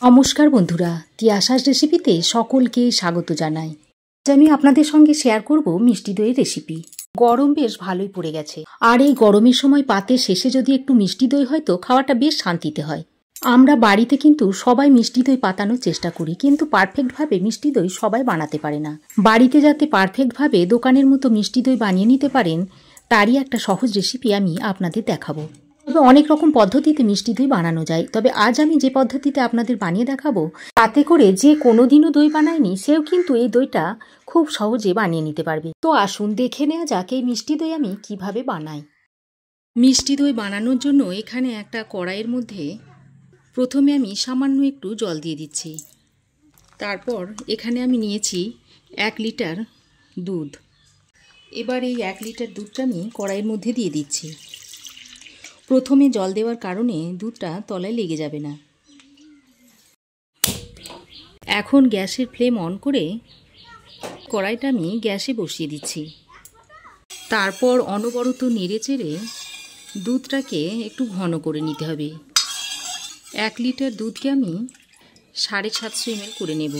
নমস্কার বন্ধুরা, তিয়াশাস রেসিপিতে সকলকে স্বাগত জানাই। আজ আমি আপনাদের সঙ্গে শেয়ার করব মিষ্টি দইয়ের রেসিপি। গরম বেশ ভালোই পড়ে গেছে, আর এই গরমের সময় পাতের শেষে যদি একটু মিষ্টি দই হয় তো খাওয়াটা বেশ শান্তিতে হয়। আমরা বাড়িতে কিন্তু সবাই মিষ্টি দই পাতানোর চেষ্টা করি, কিন্তু পারফেক্টভাবে মিষ্টি দই সবাই বানাতে পারে না। বাড়িতে যাতে পারফেক্টভাবে দোকানের মতো মিষ্টি দই বানিয়ে নিতে পারেন, তারই একটা সহজ রেসিপি আমি আপনাদের দেখাবো। তবে অনেক রকম পদ্ধতিতে মিষ্টি দই বানানো যায়, তবে আজ আমি যে পদ্ধতিতে আপনাদের বানিয়ে দেখাবো, তাতে করে যে কোনো দিনও দই বানায়নি সেও কিন্তু এই দইটা খুব সহজে বানিয়ে নিতে পারবে। তো আসুন দেখে নেওয়া যাক এই মিষ্টি দই আমি কিভাবে বানাই। মিষ্টি দই বানানোর জন্য এখানে একটা কড়াইয়ের মধ্যে প্রথমে আমি সামান্য একটু জল দিয়ে দিচ্ছি। তারপর এখানে আমি নিয়েছি 1 লিটার দুধ। এবার এই 1 লিটার দুধটা আমি কড়াইয়ের মধ্যে দিয়ে দিচ্ছি। প্রথমে জল দেওয়ার কারণে দুধটা তলায় লেগে যাবে না। এখন গ্যাসের ফ্লেম অন করে কড়াইটা আমি গ্যাসে বসিয়ে দিচ্ছি। তারপর অনবরত নেড়ে চেড়ে দুধটাকে একটু ঘন করে নিতে হবে। 1 লিটার দুধকে আমি 750 ml করে নেব।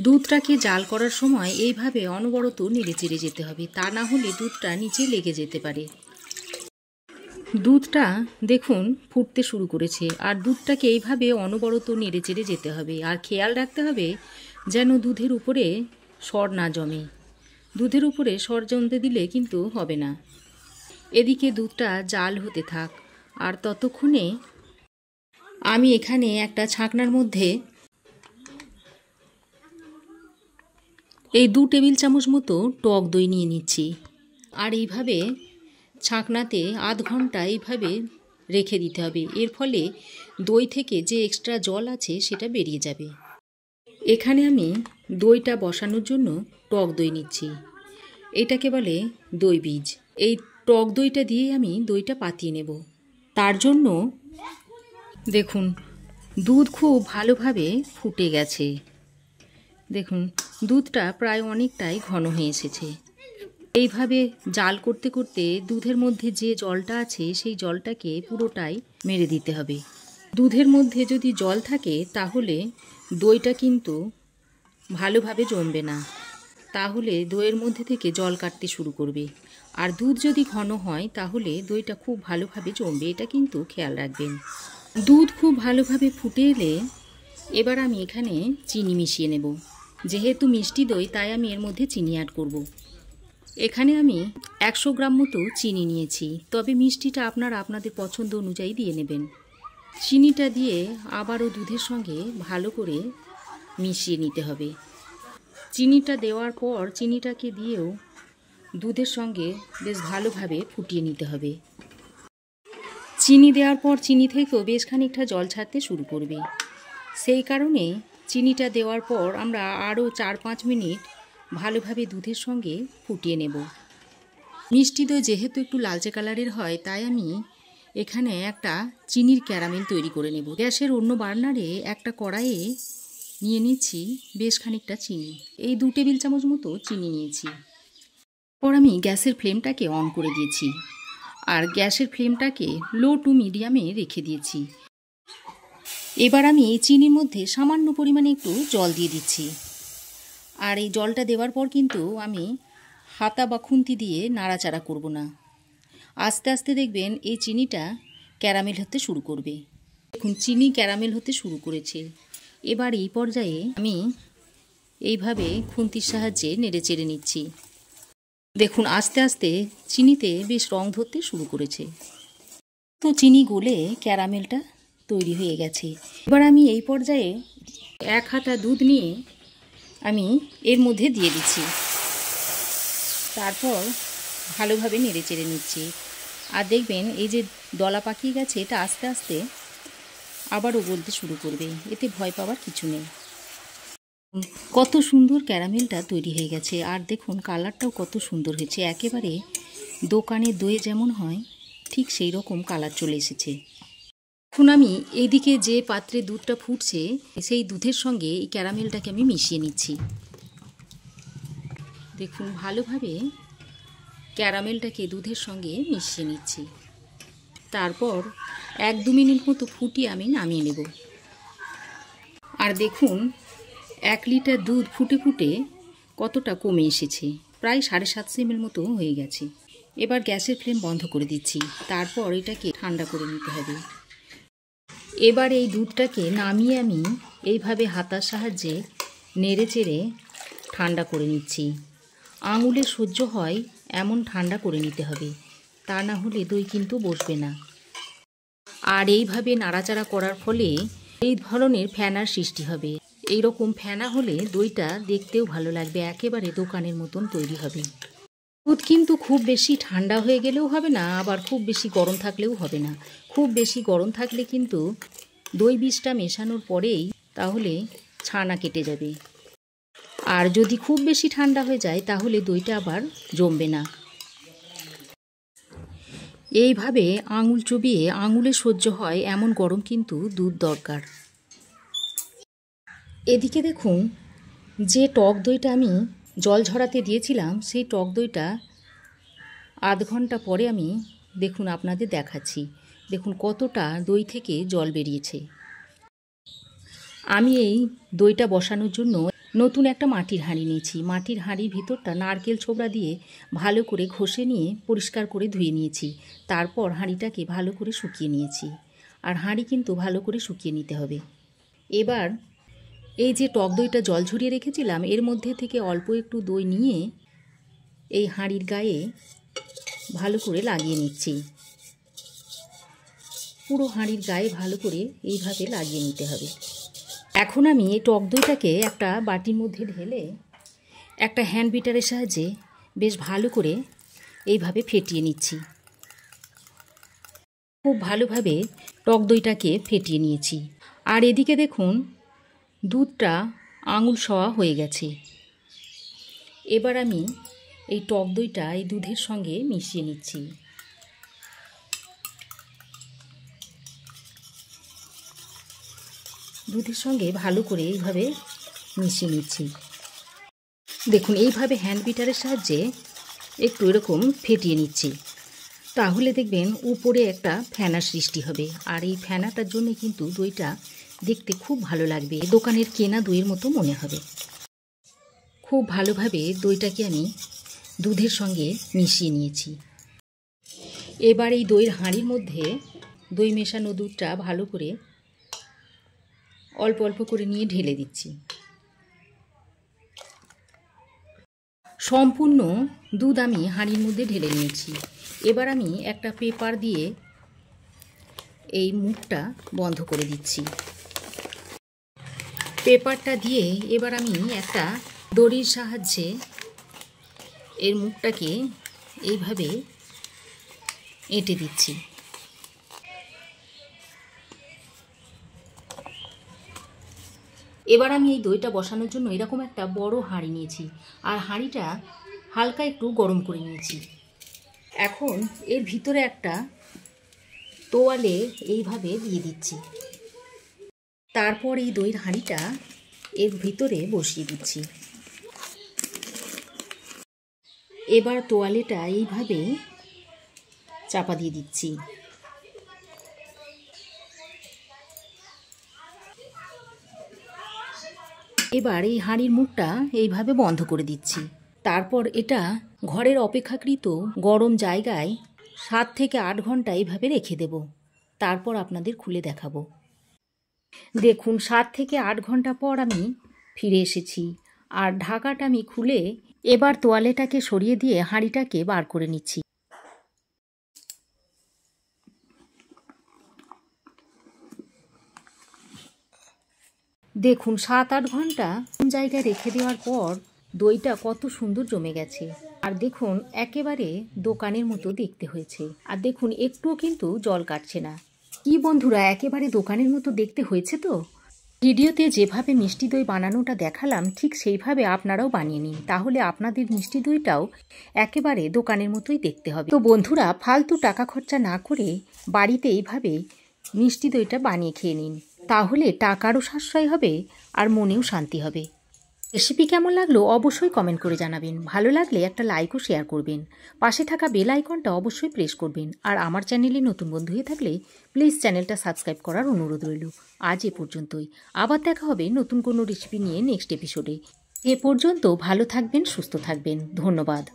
দুধটাকে জাল করার সময় এইভাবে অনবরত নেড়ে চেড়ে যেতে হবে, তা না হলে দুধটা নিচে লেগে যেতে পারে। দুধটা দেখুন ফুটতে শুরু করেছে, আর দুধটাকে এইভাবে অনবরত নেড়ে চেড়ে যেতে হবে। আর খেয়াল রাখতে হবে যেন দুধের উপরে সর না জমে। দুধের উপরে সর জমতে দিলে কিন্তু হবে না। এদিকে দুধটা জাল হতে থাক, আর ততক্ষণে আমি এখানে একটা ছাঁকনার মধ্যে এই 2 টেবিল চামচ মতো টক দই নিয়ে নিচ্ছি। আর এইভাবে ছাঁকনাতে আধ ঘন্টা এইভাবে রেখে দিতে হবে। এর ফলে দই থেকে যে এক্সট্রা জল আছে সেটা বেরিয়ে যাবে। এখানে আমি দইটা বসানোর জন্য টক দই নিচ্ছি। এটাকে বলে দই বীজ। এই টক দইটা দিয়ে আমি দইটা পাতিয়ে নেব। তার জন্য দেখুন দুধ খুব ভালোভাবে ফুটে গেছে। দেখুন দুধটা প্রায় অনেকটাই ঘন হয়ে এসেছে। এইভাবে জাল করতে করতে দুধের মধ্যে যে জলটা আছে সেই জলটাকে পুরোটাই মেরে দিতে হবে। দুধের মধ্যে যদি জল থাকে তাহলে দইটা কিন্তু ভালোভাবে জমবে না, তাহলে দইয়ের মধ্যে থেকে জল কাটতে শুরু করবে। আর দুধ যদি ঘন হয় তাহলে দইটা খুব ভালোভাবে জমবে, এটা কিন্তু খেয়াল রাখবেন। দুধ খুব ভালোভাবে ফুটে এলে এবার আমি এখানে চিনি মিশিয়ে নেব। যেহেতু মিষ্টি দই তাই আমি এর মধ্যে চিনি অ্যাড করব। এখানে আমি 100 গ্রাম মতো চিনি নিয়েছি, তবে মিষ্টিটা আপনারা আপনাদের পছন্দ অনুযায়ী দিয়ে নেবেন। চিনিটা দিয়ে আবারও দুধের সঙ্গে ভালো করে মিশিয়ে নিতে হবে। চিনিটা দেওয়ার পর চিনিটাকে দিয়েও দুধের সঙ্গে বেশ ভালোভাবে ফুটিয়ে নিতে হবে। চিনি দেওয়ার পর চিনি থেকেও বেশ খানিকটা জল ছাড়তে শুরু করবে। সেই কারণে চিনিটা দেওয়ার পর আমরা আরও 4-5 মিনিট ভালোভাবে দুধের সঙ্গে ফুটিয়ে নেব। মিষ্টি দই যেহেতু একটু লালচে কালারের হয়, তাই আমি এখানে একটা চিনির ক্যারামেল তৈরি করে নেব। গ্যাসের অন্য বার্নারে একটা কড়াইয়ে নিয়ে নিচ্ছি বেশ খানিকটা চিনি। এই 2 টেবিল চামচ মতো চিনি নিয়েছি। পর আমি গ্যাসের ফ্লেমটাকে অন করে দিয়েছি, আর গ্যাসের ফ্লেমটাকে লো টু মিডিয়ামে রেখে দিয়েছি। এবার আমি এই চিনির মধ্যে সামান্য পরিমাণে একটু জল দিয়ে দিচ্ছি। আর এই জলটা দেওয়ার পর কিন্তু আমি হাতা বা খুন্তি দিয়ে নাড়াচাড়া করব না। আস্তে আস্তে দেখবেন এই চিনিটা ক্যারামেল হতে শুরু করবে। দেখুন চিনি ক্যারামেল হতে শুরু করেছে। এবার এই পর্যায়ে আমি এইভাবে খুন্তির সাহায্যে নেড়ে চেড়ে নিচ্ছি। দেখুন আস্তে আস্তে চিনিতে বেশ রং ধরতে শুরু করেছে। তো চিনি গলে ক্যারামেলটা তৈরি হয়ে গেছে। এবার আমি এই পর্যায়ে 1 হাতা দুধ নিয়ে আমি এর মধ্যে দিয়ে দিচ্ছি। তারপর ভালোভাবে নেড়ে চেড়ে নিচ্ছি। আর দেখবেন এই যে দলা পাকিয়ে গেছে, এটা আস্তে আস্তে আবারও গলতে শুরু করবে। এতে ভয় পাওয়ার কিছু নেই। কত সুন্দর ক্যারামেলটা তৈরি হয়ে গেছে, আর দেখুন কালারটাও কত সুন্দর হয়েছে। একেবারে দোকানে দই যেমন হয় ঠিক সেই রকম কালার চলে এসেছে। এখন আমি এইদিকে যে পাত্রে দুধটা ফুটছে সেই দুধের সঙ্গে এই ক্যারামেলটাকে আমি মিশিয়ে নিচ্ছি। দেখুন ভালোভাবে ক্যারামেলটাকে দুধের সঙ্গে মিশিয়ে নিচ্ছি। তারপর 1-2 মিনিট মতো ফুটিয়ে আমি নামিয়ে নেব। আর দেখুন 1 লিটার দুধ ফুটে ফুটে কতটা কমে এসেছে, প্রায় 750 ml মতো হয়ে গেছে। এবার গ্যাসের ফ্লেম বন্ধ করে দিচ্ছি, তারপর এটাকে ঠান্ডা করে নিতে হবে। এবার এই দুধটাকে নামিয়ে আমি এইভাবে হাতার সাহায্যে নেড়ে চেড়ে ঠান্ডা করে নিচ্ছি। আঙুলে সহ্য হয় এমন ঠান্ডা করে নিতে হবে, তা না হলে দই কিন্তু বসবে না। আর এইভাবে নাড়াচাড়া করার ফলে এই ধরনের ফেনার সৃষ্টি হবে। এই রকম ফেনা হলে দইটা দেখতেও ভালো লাগবে, একেবারে দোকানের মতন তৈরি হবে। দুধ কিন্তু খুব বেশি ঠান্ডা হয়ে গেলেও হবে না, আবার খুব বেশি গরম থাকলেও হবে না। খুব বেশি গরম থাকলে কিন্তু দই বীজটা মেশানোর পরেই তাহলে ছানা কেটে যাবে, আর যদি খুব বেশি ঠান্ডা হয়ে যায় তাহলে দইটা আবার জমবে না। এইভাবে আঙুল চুবিয়ে আঙুলে সহ্য হয় এমন গরম কিন্তু দুধ দরকার। এদিকে দেখুন, যে টক দইটা আমি জল ঝরাতে দিয়েছিলাম সেই টক দইটা আধ ঘন্টা পরে আমি দেখুন আপনাদের দেখাচ্ছি। দেখুন কতটা দই থেকে জল বেরিয়েছে। আমি এই দইটা বসানোর জন্য নতুন একটা মাটির হাঁড়ি নিয়েছি। মাটির হাঁড়ির ভিতরটা নারকেল ছোবড়া দিয়ে ভালো করে ঘষে নিয়ে পরিষ্কার করে ধুয়ে নিয়েছি। তারপর হাঁড়িটাকে ভালো করে শুকিয়ে নিয়েছি, আর হাঁড়ি কিন্তু ভালো করে শুকিয়ে নিতে হবে। এবার এই যে টক দইটা জল ঝরিয়ে রেখেছিলাম এর মধ্যে থেকে অল্প একটু দই নিয়ে এই হাঁড়ির গায়ে ভালো করে লাগিয়ে নিচ্ছি। পুরো হাঁড়ির গায়ে ভালো করে এইভাবে লাগিয়ে নিতে হবে। এখন আমি এই টক দইটাকে একটা বাটির মধ্যে ঢেলে একটা হ্যান্ড বিটারের সাহায্যে বেশ ভালো করে এইভাবে ফেটিয়ে নিচ্ছি। খুব ভালোভাবে টক দইটাকে ফেটিয়ে নিয়েছি। আর এদিকে দেখুন দুধটা আঙুল সওয়া হয়ে গেছে। এবার আমি এই টক দইটা এই দুধের সঙ্গে মিশিয়ে নিচ্ছি। দুধের সঙ্গে ভালো করে এইভাবে মিশিয়ে নিচ্ছি। দেখুন এইভাবে হ্যান্ড বিটারের সাহায্যে একটু এরকম ফেটিয়ে নিচ্ছি, তাহলে দেখবেন উপরে একটা ফেনার সৃষ্টি হবে। আর এই ফেনাটার জন্য কিন্তু দইটা দেখতে খুব ভালো লাগবে, দোকানের কেনা দইয়ের মতো মনে হবে। খুব ভালোভাবে দইটাকে আমি দুধের সঙ্গে মিশিয়ে নিয়েছি। এবার এই দইয়ের হাঁড়ির মধ্যে দই মেশানো দুধটা ভালো করে অল্প অল্প করে নিয়ে ঢেলে দিচ্ছি। সম্পূর্ণ দুধ আমি হাঁড়ির মধ্যে ঢেলে নিয়েছি। এবার আমি একটা পেপার দিয়ে এই মুখটা বন্ধ করে দিচ্ছি। পেপারটা দিয়ে এবার আমি একটা দড়ির সাহায্যে এর মুখটাকে এইভাবে এঁটে দিচ্ছি। এবার আমি এই দইটা বসানোর জন্য এরকম একটা বড় হাঁড়ি নিয়েছি, আর হাঁড়িটা হালকা একটু গরম করে নিয়েছি। এখন এর ভিতরে একটা তোয়ালে এইভাবে দিয়ে দিচ্ছি। তারপর এই দইয়ের হাঁড়িটা এর ভিতরে বসিয়ে দিচ্ছি। এবার তোয়ালেটা এইভাবে চাপা দিয়ে দিচ্ছি। এবার এই হাঁড়ির মুখটা এইভাবে বন্ধ করে দিচ্ছি। তারপর এটা ঘরের অপেক্ষাকৃত গরম জায়গায় 7 থেকে 8 ঘন্টা এইভাবে রেখে দেব। তারপর আপনাদের খুলে দেখাবো। দেখুন 7 থেকে 8 ঘন্টা পর আমি ফিরে এসেছি, আর ঢাকাটা আমি খুলে এবার তোয়ালেটাকে সরিয়ে দিয়ে হাঁড়িটাকে বার করে নিচ্ছি। দেখুন 7-8 ঘন্টা জায়গায় রেখে দেওয়ার পর দইটা কত সুন্দর জমে গেছে। আর দেখুন একেবারে দোকানের মতো দেখতে হয়েছে। আর দেখুন একটুও কিন্তু জল কাটছে না। কি বন্ধুরা, একেবারে দোকানের মতো দেখতে হয়েছে তো? ভিডিওতে যেভাবে মিষ্টি দই বানানোটা দেখালাম ঠিক সেইভাবে আপনারাও বানিয়ে নিন, তাহলে আপনাদের মিষ্টি দইটাও একেবারে দোকানের মতোই দেখতে হবে। তো বন্ধুরা, ফালতু টাকা খরচা না করে বাড়িতে এইভাবে মিষ্টি দইটা বানিয়ে খেয়ে নিন, তাহলে টাকারও সাশ্রয় হবে আর মনেও শান্তি হবে। রেসিপি কেমন লাগলো অবশ্যই কমেন্ট করে জানাবেন। ভালো লাগলে একটা লাইক ও শেয়ার করবেন। পাশে থাকা বেল আইকনটা অবশ্যই প্রেস করবেন। আর আমার চ্যানেলে নতুন বন্ধু হয়ে থাকলে প্লিজ চ্যানেলটা সাবস্ক্রাইব করার অনুরোধ রইল। আজ এ পর্যন্তই। আবার দেখা হবে নতুন কোনো রেসিপি নিয়ে নেক্সট এপিসোডে। এ পর্যন্ত ভালো থাকবেন, সুস্থ থাকবেন। ধন্যবাদ।